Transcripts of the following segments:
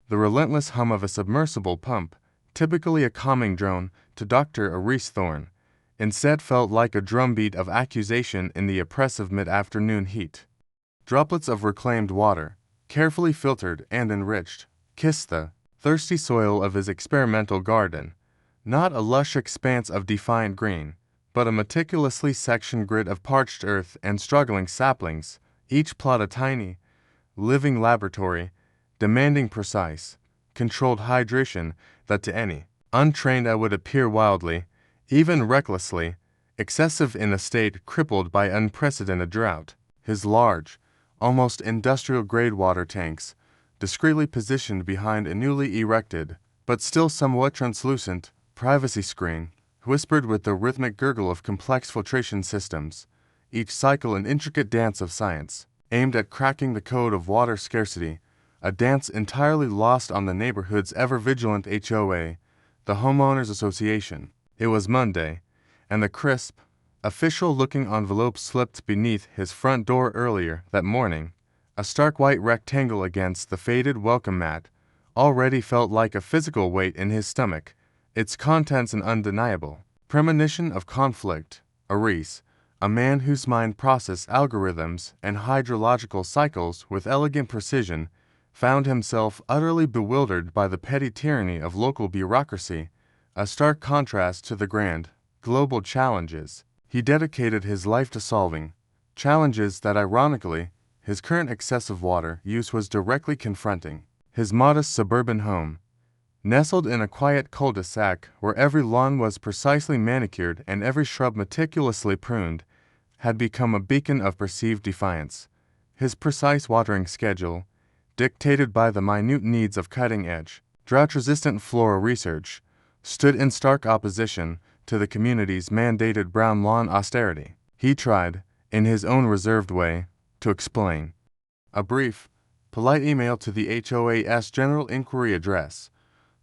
the relentless hum of a submersible pump, typically a calming drone to Dr. Aris Thorne, instead felt like a drumbeat of accusation in the oppressive mid-afternoon heat. Droplets of reclaimed water, carefully filtered and enriched, kissed the thirsty soil of his experimental garden, not a lush expanse of defiant green, but a meticulously sectioned grid of parched earth and struggling saplings, each plot a tiny, living laboratory, demanding precise, controlled hydration that to any untrained eye would appear wildly, even recklessly, excessive in a state crippled by unprecedented drought. His large, almost industrial-grade water tanks, discreetly positioned behind a newly erected, but still somewhat translucent, privacy screen, whispered with the rhythmic gurgle of complex filtration systems, each cycle an intricate dance of science, aimed at cracking the code of water scarcity, a dance entirely lost on the neighborhood's ever-vigilant HOA, the Homeowners Association. It was Monday, and the crisp, official-looking envelope slipped beneath his front door earlier that morning. A stark white rectangle against the faded welcome mat already felt like a physical weight in his stomach, its contents an undeniable premonition of conflict. Aris, a man whose mind processed algorithms and hydrological cycles with elegant precision, found himself utterly bewildered by the petty tyranny of local bureaucracy, a stark contrast to the grand, global challenges he dedicated his life to solving, challenges that ironically his current excessive water use was directly confronting. His modest suburban home, nestled in a quiet cul-de-sac where every lawn was precisely manicured and every shrub meticulously pruned, had become a beacon of perceived defiance. His precise watering schedule, dictated by the minute needs of cutting-edge, drought-resistant flora research, stood in stark opposition to the community's mandated brown lawn austerity. He tried, in his own reserved way, to explain. A brief, polite email to the HOA's general inquiry address,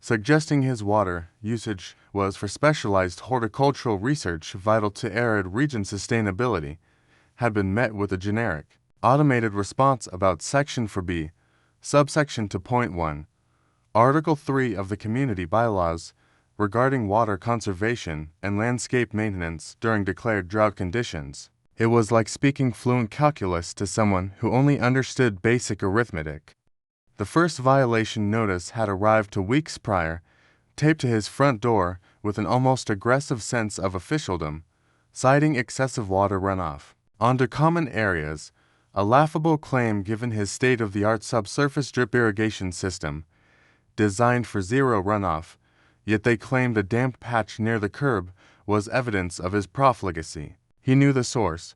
suggesting his water usage was for specialized horticultural research vital to arid region sustainability, had been met with a generic, automated response about Section 4B, subsection 2.1, Article 3 of the Community Bylaws, regarding water conservation and landscape maintenance during declared drought conditions. It was like speaking fluent calculus to someone who only understood basic arithmetic. The first violation notice had arrived 2 weeks prior, taped to his front door with an almost aggressive sense of officialdom, citing excessive water runoff onto common areas, a laughable claim given his state-of-the-art subsurface drip irrigation system, designed for zero runoff, yet they claimed a damp patch near the curb was evidence of his profligacy. He knew the source,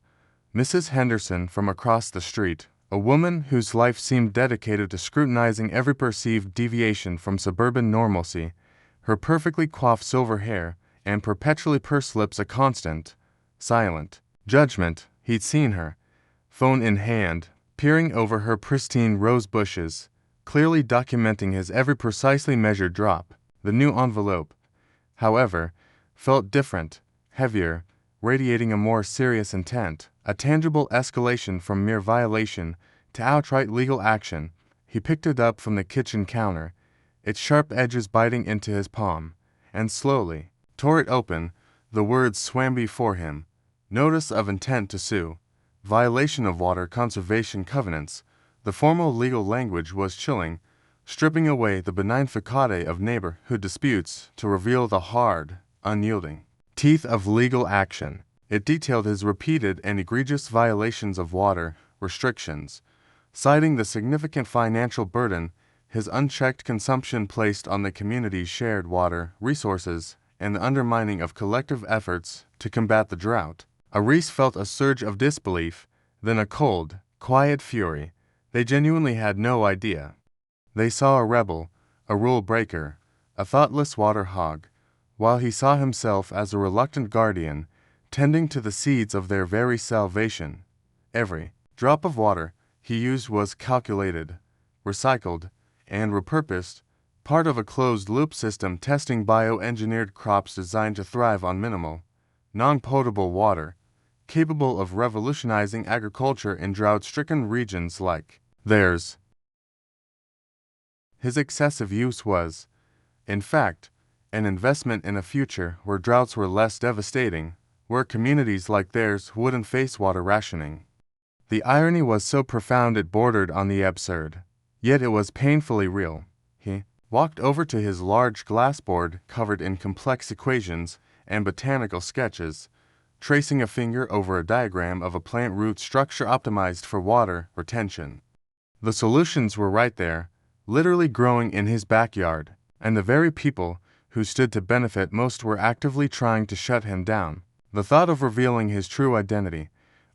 Mrs. Henderson from across the street, a woman whose life seemed dedicated to scrutinizing every perceived deviation from suburban normalcy, her perfectly coiffed silver hair and perpetually pursed lips a constant, silent judgment. He'd seen her, phone in hand, peering over her pristine rose bushes, clearly documenting his every precisely measured drop. The new envelope, however, felt different, heavier, radiating a more serious intent, a tangible escalation from mere violation to outright legal action. He picked it up from the kitchen counter, its sharp edges biting into his palm, and slowly tore it open. The words swam before him: Notice of intent to sue, violation of water conservation covenants. The formal legal language was chilling, stripping away the benign facade of neighborhood disputes to reveal the hard, unyielding teeth of legal action. It detailed his repeated and egregious violations of water restrictions, citing the significant financial burden his unchecked consumption placed on the community's shared water resources and the undermining of collective efforts to combat the drought. Aris felt a surge of disbelief, then a cold, quiet fury. They genuinely had no idea. They saw a rebel, a rule breaker, a thoughtless water hog, while he saw himself as a reluctant guardian, tending to the seeds of their very salvation. Every drop of water he used was calculated, recycled, and repurposed, part of a closed-loop system testing bioengineered crops designed to thrive on minimal, non-potable water, capable of His excessive use was, in fact, an investment in a future where droughts were less devastating, where communities like theirs wouldn't face water rationing. The irony was so profound it bordered on the absurd. Yet it was painfully real. He walked over to his large glass board covered in complex equations and botanical sketches, tracing a finger over a diagram of a plant root structure optimized for water retention. The solutions were right there, literally growing in his backyard, and the very people who stood to benefit most were actively trying to shut him down. The thought of revealing his true identity,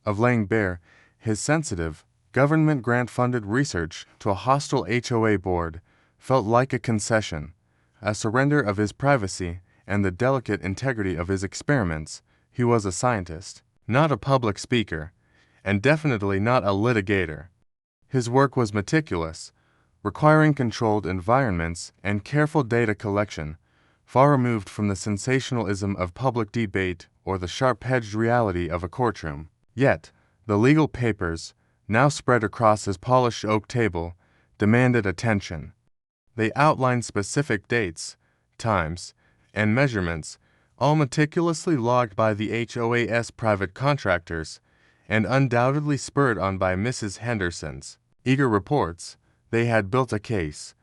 of laying bare his sensitive, government grant-funded research to a hostile HOA board, felt like a concession, a surrender of his privacy and the delicate integrity of his experiments. He was a scientist, not a public speaker, and definitely not a litigator. His work was meticulous, requiring controlled environments and careful data collection, far removed from the sensationalism of public debate or the sharp-edged reality of a courtroom. Yet, the legal papers, now spread across his polished oak table, demanded attention. They outlined specific dates, times, and measurements, all meticulously logged by the HOA's private contractors, and undoubtedly spurred on by Mrs. Henderson's eager reports. They had built a case,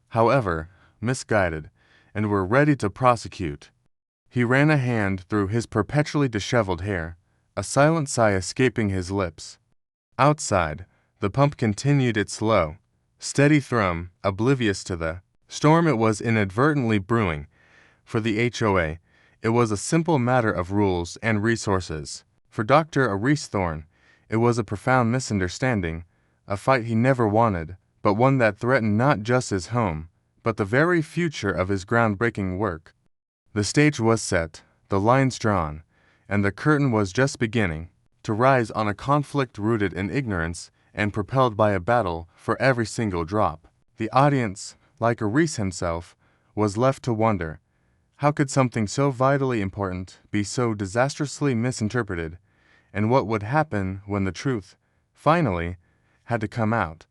however, misguided, and were ready to prosecute. He ran a hand through his perpetually disheveled hair, a silent sigh escaping his lips. Outside, the pump continued its slow, steady thrum, oblivious to the storm it was inadvertently brewing. For the HOA, it was a simple matter of rules and resources. For Dr. Aris Thorne, it was a profound misunderstanding, a fight he never wanted, but one that threatened not just his home, but the very future of his groundbreaking work. The stage was set, the lines drawn, and the curtain was just beginning to rise on a conflict rooted in ignorance and propelled by a battle for every single drop. The audience, like Aris himself, was left to wonder, how could something so vitally important be so disastrously misinterpreted, and what would happen when the truth, finally, had to come out?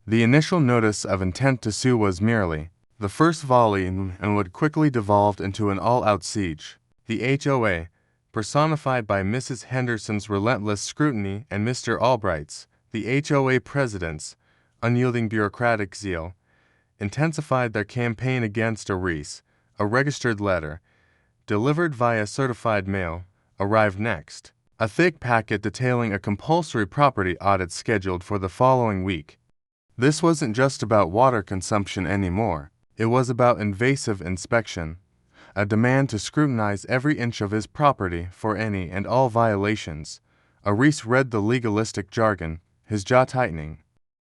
The initial notice of intent to sue was merely the first volley and would quickly devolve into an all-out siege. The HOA, personified by Mrs. Henderson's relentless scrutiny and Mr. Albright's, the HOA president's, unyielding bureaucratic zeal, intensified their campaign against Aris. A registered letter, delivered via certified mail, arrived next. A thick packet detailing a compulsory property audit scheduled for the following week. This wasn't just about water consumption anymore. It was about invasive inspection, a demand to scrutinize every inch of his property for any and all violations. Aris read the legalistic jargon, his jaw tightening.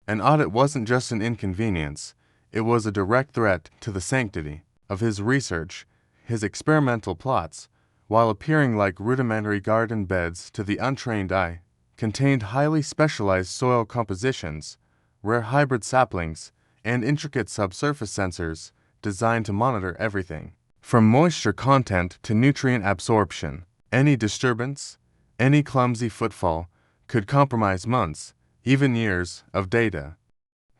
An audit wasn't just an inconvenience, it was a direct threat to the sanctity of his research. His experimental plots, while appearing like rudimentary garden beds to the untrained eye, contained highly specialized soil compositions, rare hybrid saplings, and intricate subsurface sensors designed to monitor everything from moisture content to nutrient absorption. Any disturbance, any clumsy footfall, could compromise months, even years, of data.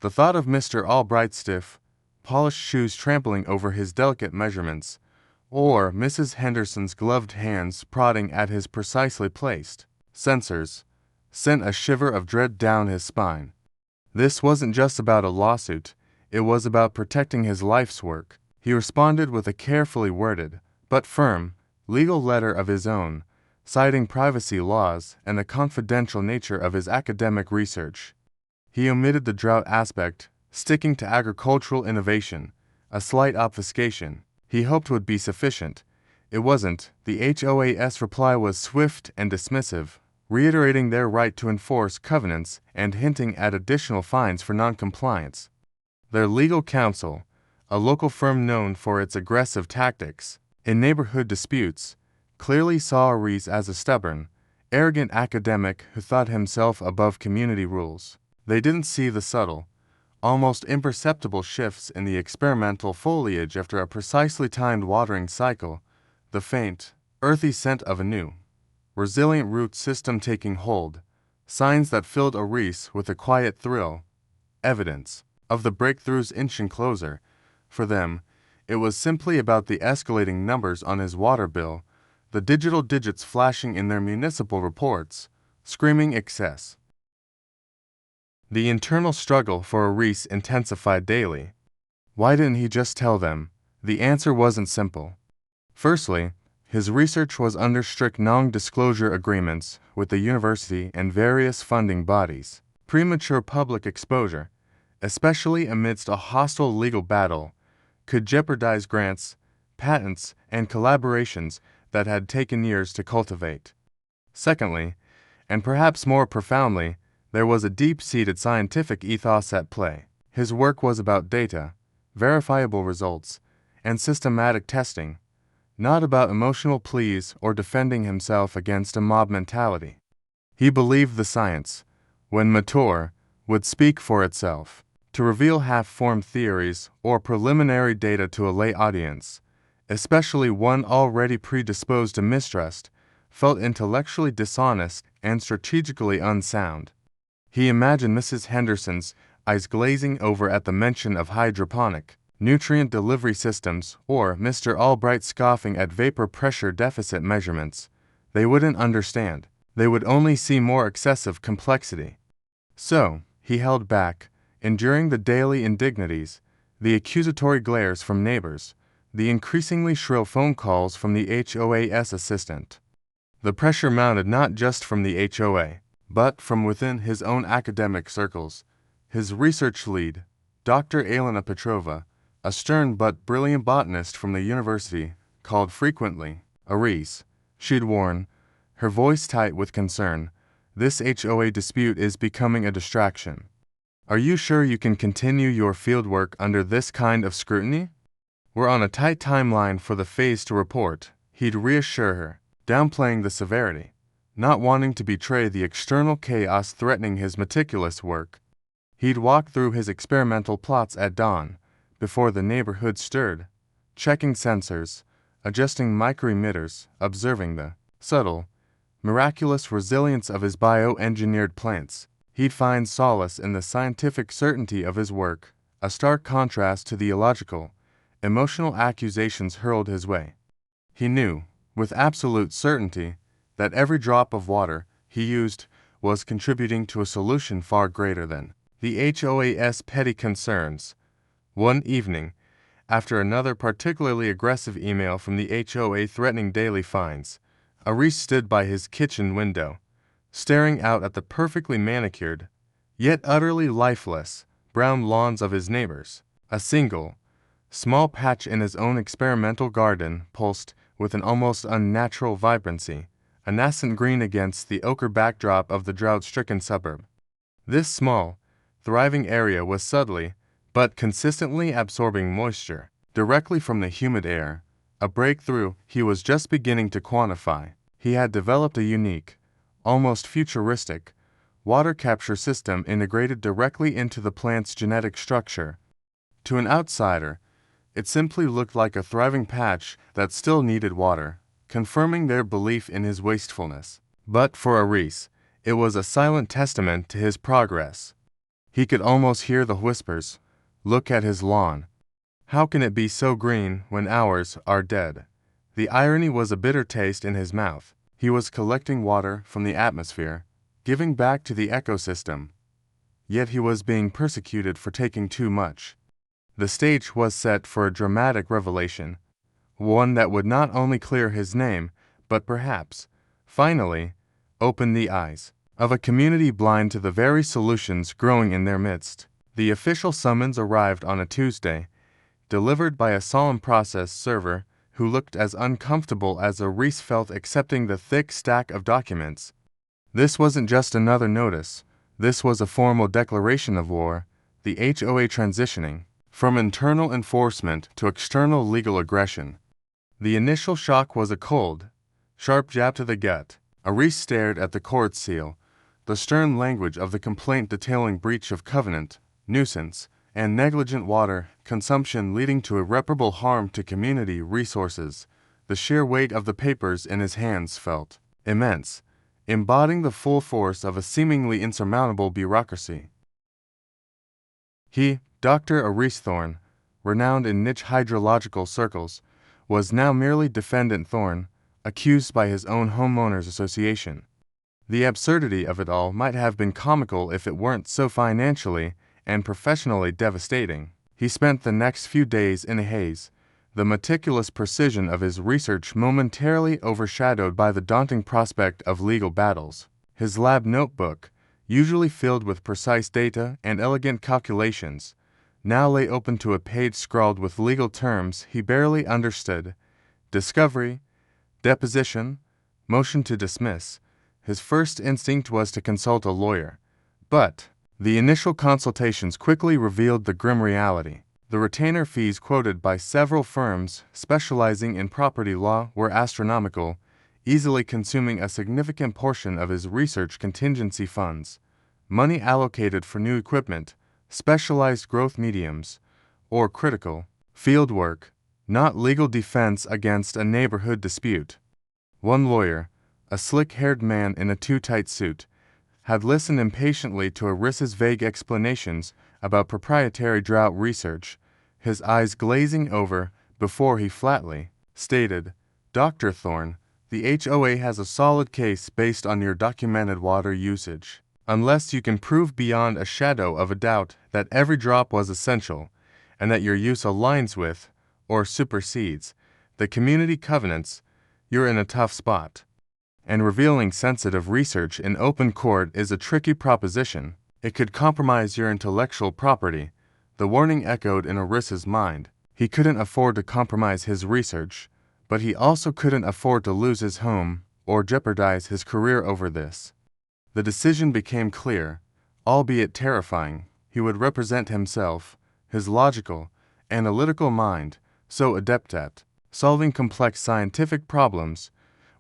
The thought of Mr. Albright's stiff, polished shoes trampling over his delicate measurements, or Mrs. Henderson's gloved hands prodding at his precisely placed sensors, sent a shiver of dread down his spine. This wasn't just about a lawsuit, it was about protecting his life's work. He responded with a carefully worded, but firm, legal letter of his own, citing privacy laws and the confidential nature of his academic research. He omitted the drought aspect, sticking to agricultural innovation, a slight obfuscation he hoped would be sufficient. It wasn't. The HOA's reply was swift and dismissive, reiterating their right to enforce covenants and hinting at additional fines for noncompliance. Their legal counsel, a local firm known for its aggressive tactics in neighborhood disputes, clearly saw Aris as a stubborn, arrogant academic who thought himself above community rules. They didn't see the subtle, almost imperceptible shifts in the experimental foliage after a precisely timed watering cycle, the faint, earthy scent of a new, resilient root system taking hold, signs that filled Aris with a quiet thrill, evidence of the breakthroughs inching closer. For them, it was simply about the escalating numbers on his water bill, the digital digits flashing in their municipal reports, screaming excess. The internal struggle for Aris intensified daily. Why didn't he just tell them? The answer wasn't simple. Firstly, his research was under strict non-disclosure agreements with the university and various funding bodies. Premature public exposure, especially amidst a hostile legal battle, could jeopardize grants, patents, and collaborations that had taken years to cultivate. Secondly, and perhaps more profoundly, there was a deep-seated scientific ethos at play. His work was about data, verifiable results, and systematic testing, not about emotional pleas or defending himself against a mob mentality. He believed the science, when mature, would speak for itself. To reveal half-formed theories or preliminary data to a lay audience, especially one already predisposed to mistrust, felt intellectually dishonest and strategically unsound. He imagined Mrs. Henderson's eyes glazing over at the mention of hydroponic, nutrient delivery systems, or Mr. Albright scoffing at vapor pressure deficit measurements. They wouldn't understand. They would only see more excessive complexity. So, he held back, enduring the daily indignities, the accusatory glares from neighbors, the increasingly shrill phone calls from the HOA's assistant. The pressure mounted not just from the HOA, but from within his own academic circles. His research lead, Dr. Elena Petrova, a stern but brilliant botanist from the university, called frequently. Aris, she'd warn, her voice tight with concern, this HOA dispute is becoming a distraction. Are you sure you can continue your fieldwork under this kind of scrutiny? We're on a tight timeline for the phase to report, he'd reassure her, downplaying the severity, not wanting to betray the external chaos threatening his meticulous work. He'd walk through his experimental plots at dawn, before the neighborhood stirred, checking sensors, adjusting micrometers, observing the subtle, miraculous resilience of his bioengineered plants. He'd find solace in the scientific certainty of his work, a stark contrast to the illogical, emotional accusations hurled his way. He knew, with absolute certainty, that every drop of water he used was contributing to a solution far greater than the HOA's petty concerns. One evening, after another particularly aggressive email from the HOA threatening daily fines, Aris stood by his kitchen window, staring out at the perfectly manicured, yet utterly lifeless, brown lawns of his neighbors. A single, small patch in his own experimental garden pulsed with an almost unnatural vibrancy, a nascent green against the ochre backdrop of the drought-stricken suburb. This small, thriving area was subtly, but consistently absorbing moisture directly from the humid air, a breakthrough he was just beginning to quantify. He had developed a unique, almost futuristic, water capture system integrated directly into the plant's genetic structure. To an outsider, it simply looked like a thriving patch that still needed water, confirming their belief in his wastefulness. But for Aris, it was a silent testament to his progress. He could almost hear the whispers. Look at his lawn. How can it be so green when ours are dead? The irony was a bitter taste in his mouth. He was collecting water from the atmosphere, giving back to the ecosystem. Yet he was being persecuted for taking too much. The stage was set for a dramatic revelation, one that would not only clear his name, but perhaps, finally, open the eyes of a community blind to the very solutions growing in their midst. The official summons arrived on a Tuesday, delivered by a solemn process server who looked as uncomfortable as Aris felt accepting the thick stack of documents. This wasn't just another notice. This was a formal declaration of war, the HOA transitioning from internal enforcement to external legal aggression. The initial shock was a cold, sharp jab to the gut. Aris stared at the court seal, the stern language of the complaint detailing breach of covenant, nuisance, and negligent water consumption leading to irreparable harm to community resources. The sheer weight of the papers in his hands felt immense, embodying the full force of a seemingly insurmountable bureaucracy. He Dr. Aris Thorne, renowned in niche hydrological circles, was now merely Defendant Thorne, accused by his own Homeowners Association. The absurdity of it all might have been comical if it weren't so financially and professionally devastating. He spent the next few days in a haze, the meticulous precision of his research momentarily overshadowed by the daunting prospect of legal battles. His lab notebook, usually filled with precise data and elegant calculations, now lay open to a page scrawled with legal terms he barely understood: discovery, deposition, motion to dismiss. His first instinct was to consult a lawyer, but the initial consultations quickly revealed the grim reality. The retainer fees quoted by several firms specializing in property law were astronomical, easily consuming a significant portion of his research contingency funds. Money allocated for new equipment, specialized growth mediums, or critical field work, not legal defense against a neighborhood dispute. One lawyer, a slick-haired man in a too-tight suit, had listened impatiently to Aris's vague explanations about proprietary drought research, his eyes glazing over before he flatly stated, "Dr. Thorne, the HOA has a solid case based on your documented water usage. Unless you can prove beyond a shadow of a doubt that every drop was essential, and that your use aligns with, or supersedes, the community covenants, you're in a tough spot." And revealing sensitive research in open court is a tricky proposition. It could compromise your intellectual property. The warning echoed in Aris's mind. He couldn't afford to compromise his research, but he also couldn't afford to lose his home or jeopardize his career over this. The decision became clear, albeit terrifying. He would represent himself, his logical, analytical mind, so adept at solving complex scientific problems,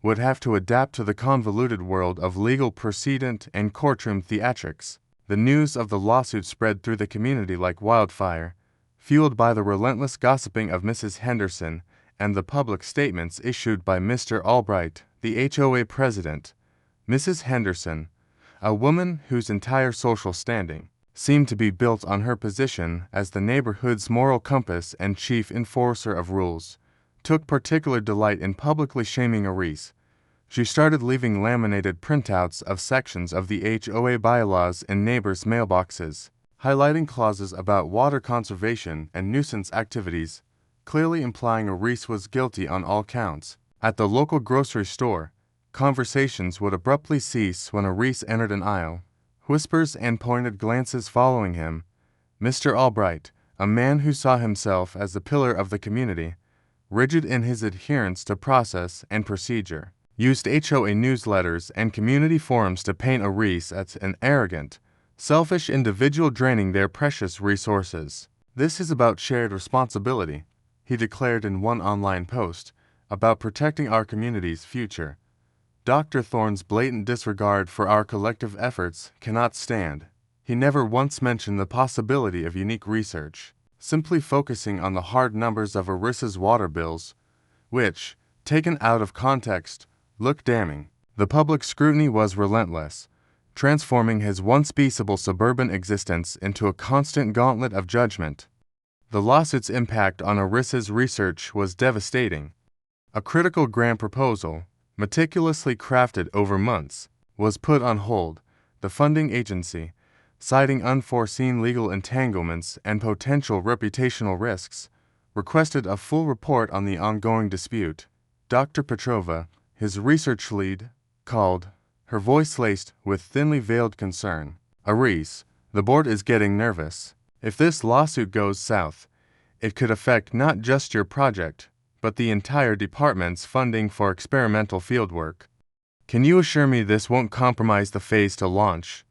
would have to adapt to the convoluted world of legal precedent and courtroom theatrics. The news of the lawsuit spread through the community like wildfire, fueled by the relentless gossiping of Mrs. Henderson and the public statements issued by Mr. Albright, the HOA president. Mrs. Henderson, a woman whose entire social standing seemed to be built on her position as the neighborhood's moral compass and chief enforcer of rules, took particular delight in publicly shaming Aris. She started leaving laminated printouts of sections of the HOA bylaws in neighbors' mailboxes, highlighting clauses about water conservation and nuisance activities, clearly implying Aris was guilty on all counts. At the local grocery store, conversations would abruptly cease when Aris entered an aisle, whispers and pointed glances following him. Mr. Albright, a man who saw himself as the pillar of the community, rigid in his adherence to process and procedure, used HOA newsletters and community forums to paint Aris as an arrogant, selfish individual draining their precious resources. "This is about shared responsibility," he declared in one online post, "about protecting our community's future. Dr. Thorne's blatant disregard for our collective efforts cannot stand." He never once mentioned the possibility of unique research, simply focusing on the hard numbers of Aris's water bills, which, taken out of context, looked damning. The public scrutiny was relentless, transforming his once peaceable suburban existence into a constant gauntlet of judgment. The lawsuit's impact on Aris's research was devastating. A critical grant proposal, meticulously crafted over months, was put on hold. The funding agency, citing unforeseen legal entanglements and potential reputational risks, requested a full report on the ongoing dispute. Dr. Petrova, his research lead, called, her voice laced with thinly veiled concern. "Aris, the board is getting nervous. If this lawsuit goes south, it could affect not just your project, but the entire department's funding for experimental fieldwork. Can you assure me this won't compromise the phase to launch?"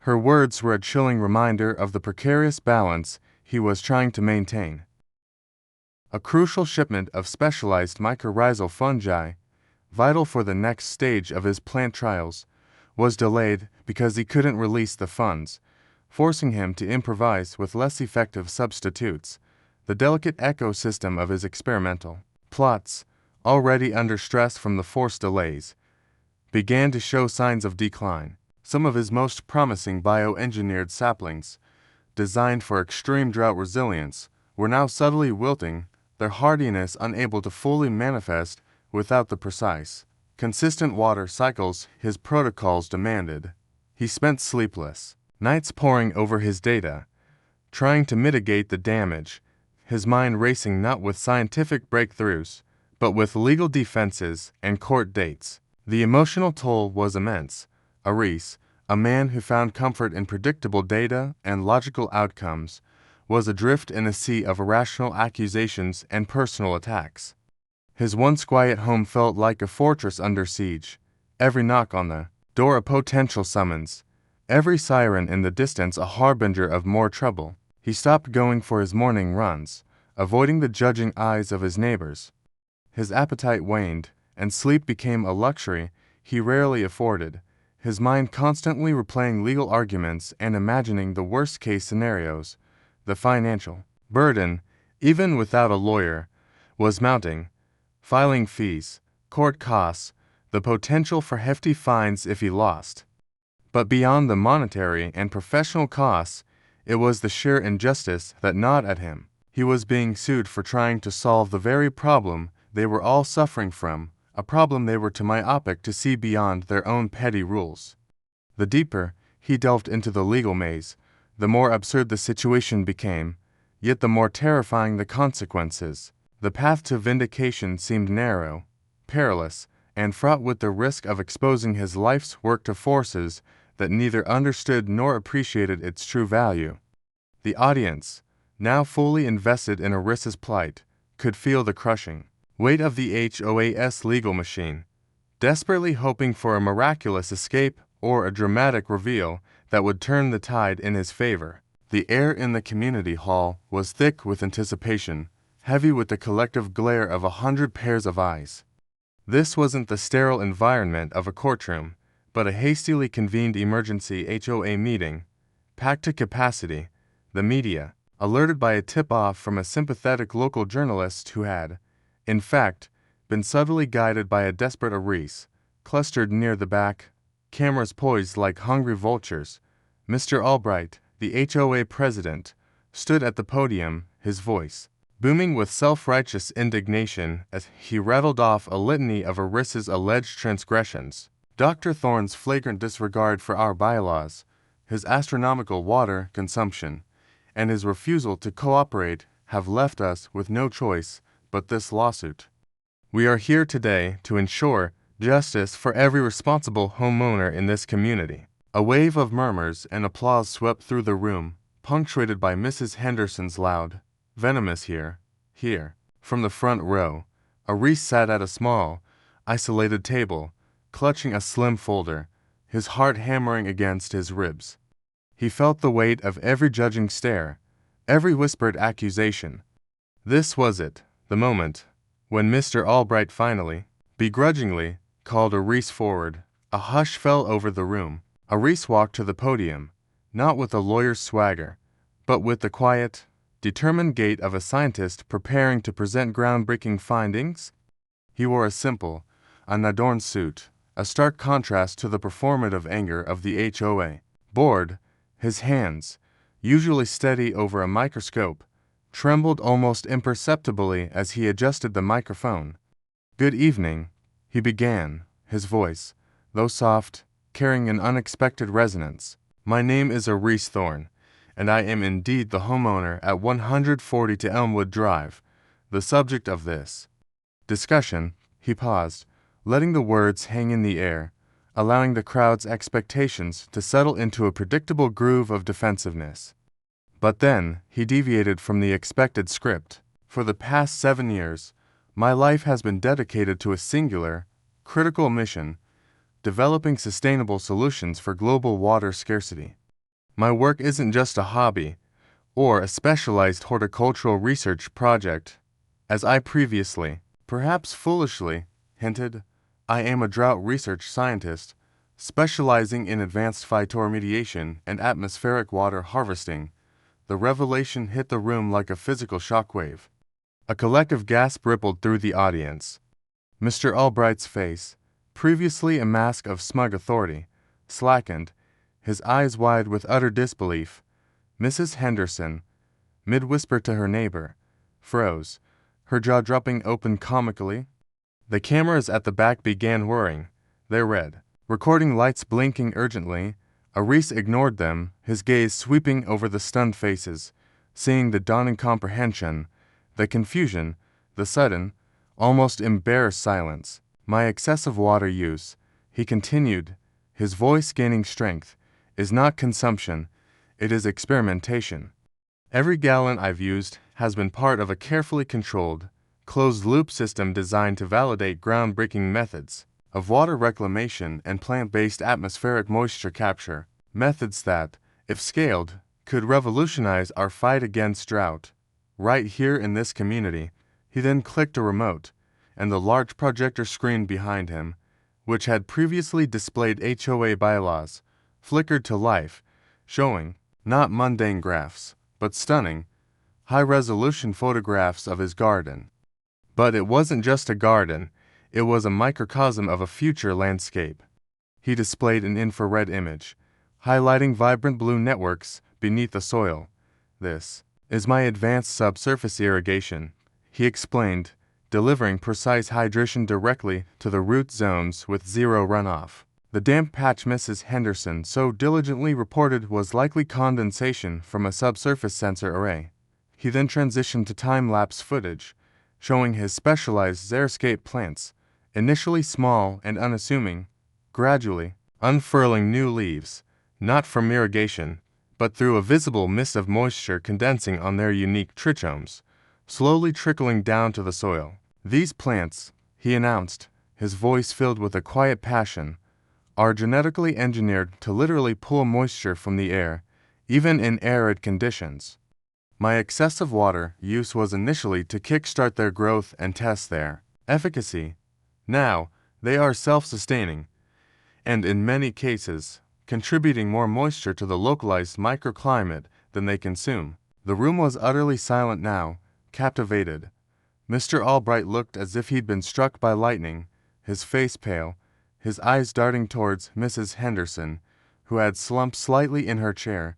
Her words were a chilling reminder of the precarious balance he was trying to maintain. A crucial shipment of specialized mycorrhizal fungi, vital for the next stage of his plant trials, was delayed because he couldn't release the funds, forcing him to improvise with less effective substitutes. The delicate ecosystem of his experimental plots, already under stress from the forced delays, began to show signs of decline. Some of his most promising bioengineered saplings, designed for extreme drought resilience, were now subtly wilting, their hardiness unable to fully manifest without the precise, consistent water cycles his protocols demanded. He spent sleepless nights poring over his data, trying to mitigate the damage, his mind racing not with scientific breakthroughs, but with legal defenses and court dates. The emotional toll was immense. Aris, a man who found comfort in predictable data and logical outcomes, was adrift in a sea of irrational accusations and personal attacks. His once quiet home felt like a fortress under siege, every knock on the door a potential summons, every siren in the distance a harbinger of more trouble. He stopped going for his morning runs, avoiding the judging eyes of his neighbors. His appetite waned, and sleep became a luxury he rarely afforded, his mind constantly replaying legal arguments and imagining the worst-case scenarios. The financial burden, even without a lawyer, was mounting. Filing fees, court costs, the potential for hefty fines if he lost. But beyond the monetary and professional costs, it was the sheer injustice that gnawed at him. He was being sued for trying to solve the very problem they were all suffering from, a problem they were too myopic to see beyond their own petty rules. The deeper he delved into the legal maze, the more absurd the situation became, yet the more terrifying the consequences. The path to vindication seemed narrow, perilous, and fraught with the risk of exposing his life's work to forces that neither understood nor appreciated its true value. The audience, now fully invested in Aris's plight, could feel the crushing weight of the HOA's legal machine, desperately hoping for a miraculous escape or a dramatic reveal that would turn the tide in his favor. The air in the community hall was thick with anticipation, heavy with the collective glare of 100 pairs of eyes. This wasn't the sterile environment of a courtroom, but a hastily convened emergency HOA meeting, packed to capacity. The media, alerted by a tip-off from a sympathetic local journalist who had, in fact, been subtly guided by a desperate Aris, clustered near the back, cameras poised like hungry vultures. Mr. Albright, the HOA president, stood at the podium, his voice booming with self-righteous indignation as he rattled off a litany of Aris's alleged transgressions. Dr. Thorne's flagrant disregard for our bylaws, his astronomical water consumption, and his refusal to cooperate have left us with no choice but this lawsuit. We are here today to ensure justice for every responsible homeowner in this community. A wave of murmurs and applause swept through the room, punctuated by Mrs. Henderson's loud, venomous here. From the front row, Aris sat at a small, isolated table, clutching a slim folder, his heart hammering against his ribs. He felt the weight of every judging stare, every whispered accusation. This was it, the moment, when Mr. Albright finally, begrudgingly, called Aris forward. A hush fell over the room. Aris walked to the podium, not with a lawyer's swagger, but with the quiet, determined gait of a scientist preparing to present groundbreaking findings. He wore a simple, unadorned suit, a stark contrast to the performative anger of the HOA board. His hands, usually steady over a microscope, trembled almost imperceptibly as he adjusted the microphone. "Good evening," he began, his voice, though soft, carrying an unexpected resonance. "My name is Aris Thorne, and I am indeed the homeowner at 140 to Elmwood Drive, the subject of this discussion." He paused, letting the words hang in the air, allowing the crowd's expectations to settle into a predictable groove of defensiveness. But then, he deviated from the expected script. "For the past 7 years, my life has been dedicated to a singular, critical mission, developing sustainable solutions for global water scarcity. My work isn't just a hobby or a specialized horticultural research project. As I previously, perhaps foolishly, hinted, I am a drought research scientist, specializing in advanced phytoremediation and atmospheric water harvesting." The revelation hit the room like a physical shockwave. A collective gasp rippled through the audience. Mr. Albright's face, previously a mask of smug authority, slackened, his eyes wide with utter disbelief. Mrs. Henderson, mid-whisper to her neighbor, froze, her jaw dropping open comically. The cameras at the back began whirring, their red, recording lights blinking urgently. Aris ignored them, his gaze sweeping over the stunned faces, seeing the dawning comprehension, the confusion, the sudden, almost embarrassed silence. My excessive water use, he continued, his voice gaining strength, is not consumption, it is experimentation. Every gallon I've used has been part of a carefully controlled, closed-loop system designed to validate groundbreaking methods of water reclamation and plant-based atmospheric moisture capture, methods that, if scaled, could revolutionize our fight against drought. Right here in this community, he then clicked a remote, and the large projector screen behind him, which had previously displayed HOA bylaws, flickered to life, showing, not mundane graphs, but stunning, high-resolution photographs of his garden. But it wasn't just a garden, it was a microcosm of a future landscape. He displayed an infrared image, highlighting vibrant blue networks beneath the soil. This is my advanced subsurface irrigation, he explained, delivering precise hydration directly to the root zones with zero runoff. The damp patch Mrs. Henderson so diligently reported was likely condensation from a subsurface sensor array. He then transitioned to time-lapse footage, showing his specialized xeriscape plants, initially small and unassuming, gradually unfurling new leaves, not from irrigation, but through a visible mist of moisture condensing on their unique trichomes, slowly trickling down to the soil. These plants, he announced, his voice filled with a quiet passion, are genetically engineered to literally pull moisture from the air, even in arid conditions. My excessive water use was initially to kickstart their growth and test their efficacy. Now, they are self-sustaining, and in many cases, contributing more moisture to the localized microclimate than they consume. The room was utterly silent now, captivated. Mr. Albright looked as if he'd been struck by lightning, his face pale, his eyes darting towards Mrs. Henderson, who had slumped slightly in her chair,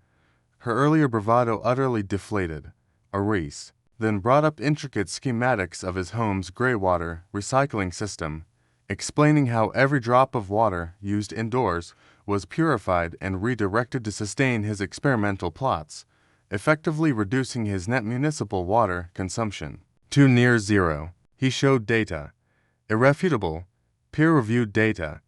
her earlier bravado utterly deflated. Aris then brought up intricate schematics of his home's greywater recycling system, explaining how every drop of water used indoors was purified and redirected to sustain his experimental plots, effectively reducing his net municipal water consumption to near zero. He showed data, irrefutable, peer-reviewed data,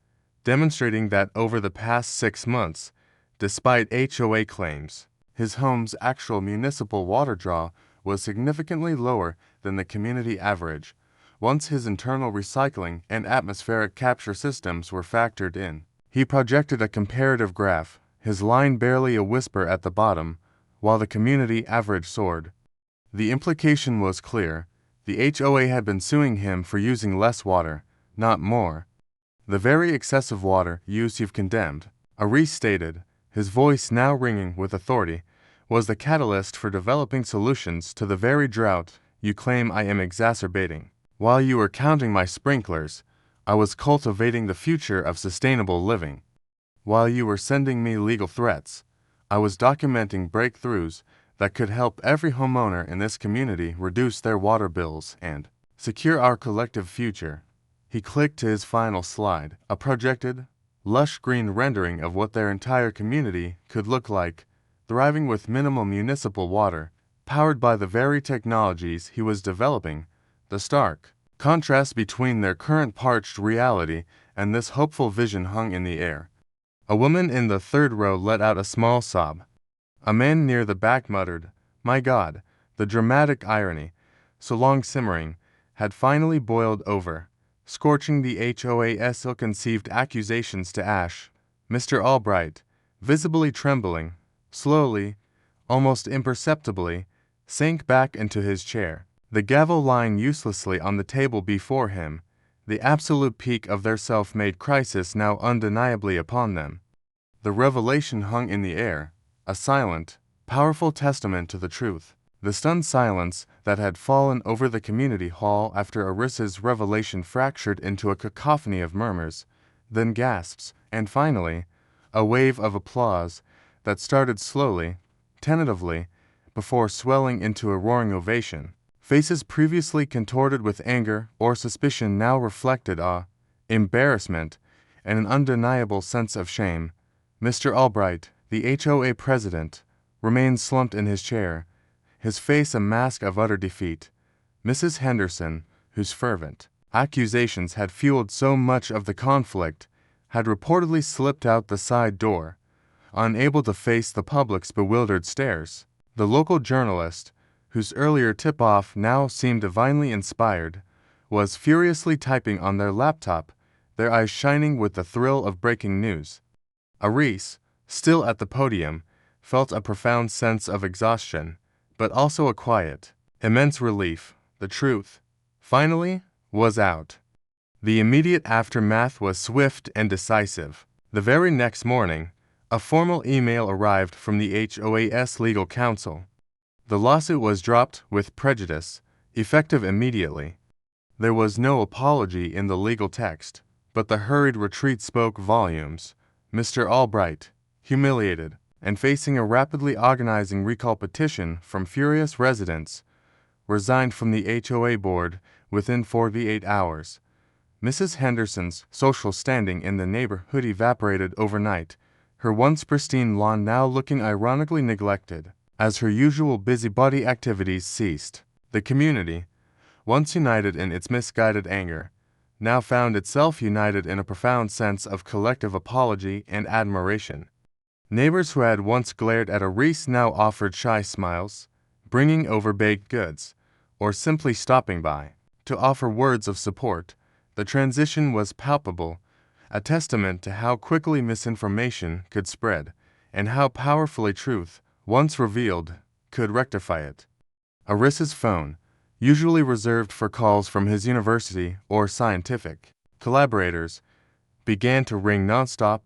demonstrating that over the past 6 months, despite HOA claims, his home's actual municipal water draw was significantly lower than the community average, once his internal recycling and atmospheric capture systems were factored in. He projected a comparative graph, his line barely a whisper at the bottom, while the community average soared. The implication was clear. The HOA had been suing him for using less water, not more. The very excessive water use you've condemned, Aris stated, his voice now ringing with authority, was the catalyst for developing solutions to the very drought you claim I am exacerbating. While you were counting my sprinklers, I was cultivating the future of sustainable living. While you were sending me legal threats, I was documenting breakthroughs that could help every homeowner in this community reduce their water bills and secure our collective future. He clicked to his final slide, a projected, lush green rendering of what their entire community could look like, thriving with minimal municipal water, powered by the very technologies he was developing. The stark contrast between their current parched reality and this hopeful vision hung in the air. A woman in the third row let out a small sob. A man near the back muttered, "My God," the dramatic irony, so long simmering, had finally boiled over, scorching the HOA's ill-conceived accusations to ash. Mr. Albright, visibly trembling, slowly, almost imperceptibly, sank back into his chair, the gavel lying uselessly on the table before him, the absolute peak of their self-made crisis now undeniably upon them. The revelation hung in the air, a silent, powerful testament to the truth. The stunned silence that had fallen over the community hall after Aris's revelation fractured into a cacophony of murmurs, then gasps, and finally, a wave of applause that started slowly, tentatively, before swelling into a roaring ovation. Faces previously contorted with anger or suspicion now reflected awe, embarrassment, and an undeniable sense of shame. Mr. Albright, the HOA president, remained slumped in his chair, his face a mask of utter defeat. Mrs. Henderson, whose fervent accusations had fueled so much of the conflict, had reportedly slipped out the side door, unable to face the public's bewildered stares. The local journalist, whose earlier tip-off now seemed divinely inspired, was furiously typing on their laptop, their eyes shining with the thrill of breaking news. Aris, still at the podium, felt a profound sense of exhaustion, but also a quiet, immense relief. The truth, finally, was out. The immediate aftermath was swift and decisive. The very next morning, a formal email arrived from the HOA's legal counsel. The lawsuit was dropped with prejudice, effective immediately. There was no apology in the legal text, but the hurried retreat spoke volumes. Mr. Albright, humiliated, and facing a rapidly organizing recall petition from furious residents, resigned from the HOA board within 48 hours. Mrs. Henderson's social standing in the neighborhood evaporated overnight, her once pristine lawn now looking ironically neglected. As her usual busybody activities ceased, the community, once united in its misguided anger, now found itself united in a profound sense of collective apology and admiration. Neighbors who had once glared at Aris now offered shy smiles, bringing over baked goods, or simply stopping by to offer words of support. The transition was palpable, a testament to how quickly misinformation could spread, and how powerfully truth, once revealed, could rectify it. Aris's phone, usually reserved for calls from his university or scientific collaborators, began to ring nonstop.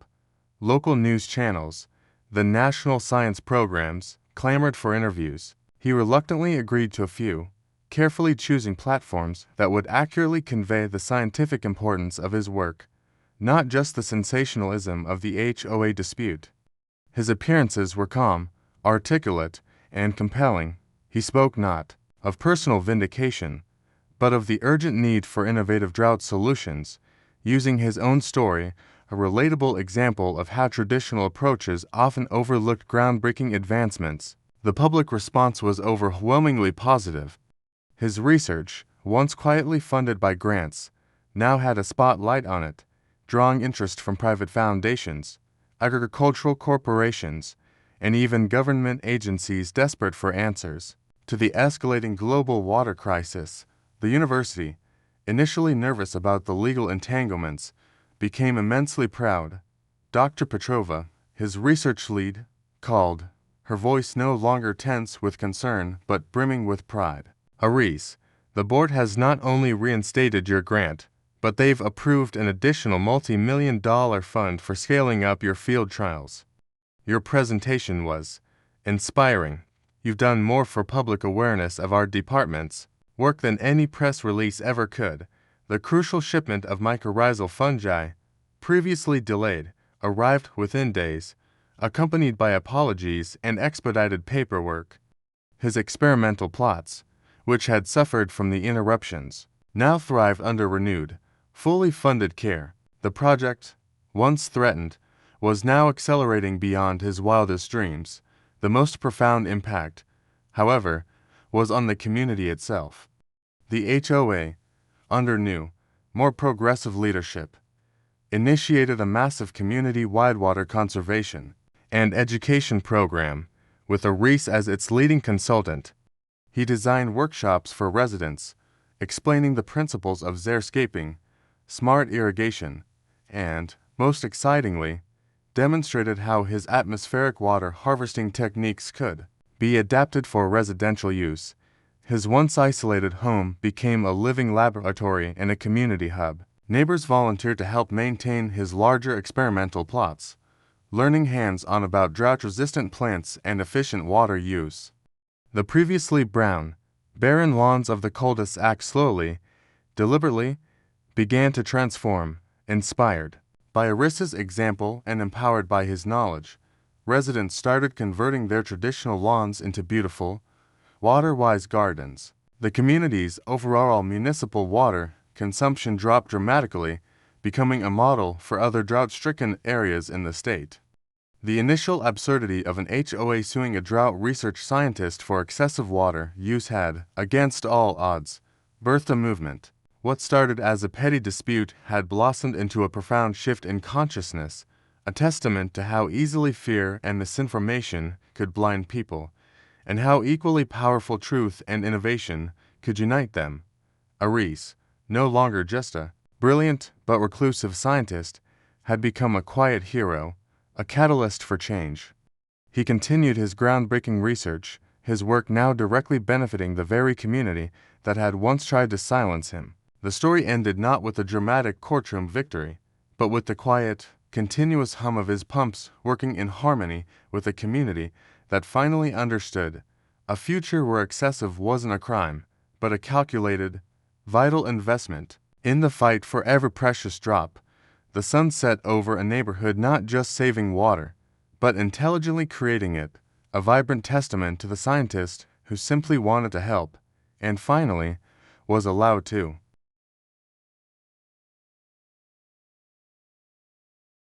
Local news channels, the national science programs, clamored for interviews. He reluctantly agreed to a few, carefully choosing platforms that would accurately convey the scientific importance of his work, not just the sensationalism of the HOA dispute. His appearances were calm, articulate, and compelling. He spoke not of personal vindication, but of the urgent need for innovative drought solutions, using his own story, a relatable example of how traditional approaches often overlooked groundbreaking advancements. The public response was overwhelmingly positive. His research, once quietly funded by grants, now had a spotlight on it, drawing interest from private foundations, agricultural corporations, and even government agencies desperate for answers to the escalating global water crisis. The university, initially nervous about the legal entanglements, became immensely proud. Dr. Petrova, his research lead, called, her voice no longer tense with concern but brimming with pride. Aris, the board has not only reinstated your grant, but they've approved an additional multi-million-dollar fund for scaling up your field trials. Your presentation was inspiring. You've done more for public awareness of our department's work than any press release ever could. The crucial shipment of mycorrhizal fungi, previously delayed, arrived within days, accompanied by apologies and expedited paperwork. His experimental plots, which had suffered from the interruptions, now thrived under renewed, fully funded care. The project, once threatened, was now accelerating beyond his wildest dreams. The most profound impact, however, was on the community itself. The HOA, under new, more progressive leadership, initiated a massive community-wide water conservation and education program, with Aris as its leading consultant. He designed workshops for residents, explaining the principles of xeriscaping, smart irrigation, and, most excitingly, demonstrated how his atmospheric water harvesting techniques could be adapted for residential use. His once isolated home became a living laboratory and a community hub. Neighbors volunteered to help maintain his larger experimental plots, learning hands-on about drought-resistant plants and efficient water use. The previously brown, barren lawns of the cul-de-sac slowly, deliberately, began to transform, inspired by Aris's example and empowered by his knowledge. residents started converting their traditional lawns into beautiful, water-wise gardens. The community's overall municipal water consumption dropped dramatically, becoming a model for other drought-stricken areas in the state. The initial absurdity of an HOA suing a drought research scientist for excessive water use had, against all odds, birthed a movement. What started as a petty dispute had blossomed into a profound shift in consciousness, a testament to how easily fear and misinformation could blind people, and how equally powerful truth and innovation could unite them. Aris, no longer just a brilliant but reclusive scientist, had become a quiet hero, a catalyst for change. He continued his groundbreaking research, his work now directly benefiting the very community that had once tried to silence him. The story ended not with a dramatic courtroom victory, but with the quiet, continuous hum of his pumps working in harmony with a community that finally understood a future where excessive wasn't a crime, but a calculated, vital investment. In the fight for every precious drop, the sun set over a neighborhood not just saving water, but intelligently creating it, a vibrant testament to the scientist who simply wanted to help, and finally, was allowed to.